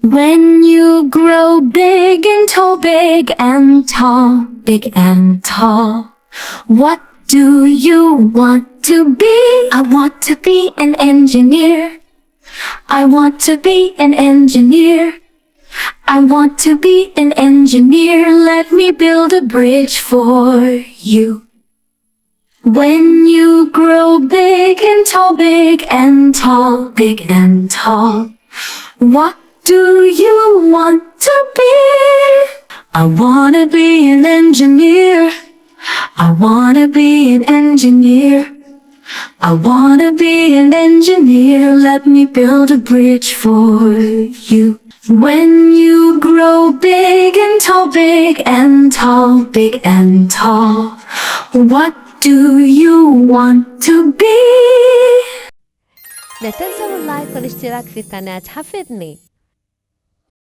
When you grow big and tall, big and tall, big and tall, what do you want to be? I want to be an engineer. I want to be an engineer. I want to be an engineer. Let me build a bridge for you. When you grow big and tall, big and tall, big and tall, what do you want to be? I wanna be an engineer. I wanna be an engineer. I wanna be an engineer. Let me build a bridge for you. When you grow big and tall, big and tall, big and tall, what do you want to be? لا تنسوا اللايك والاشتراك في قناة حفظني.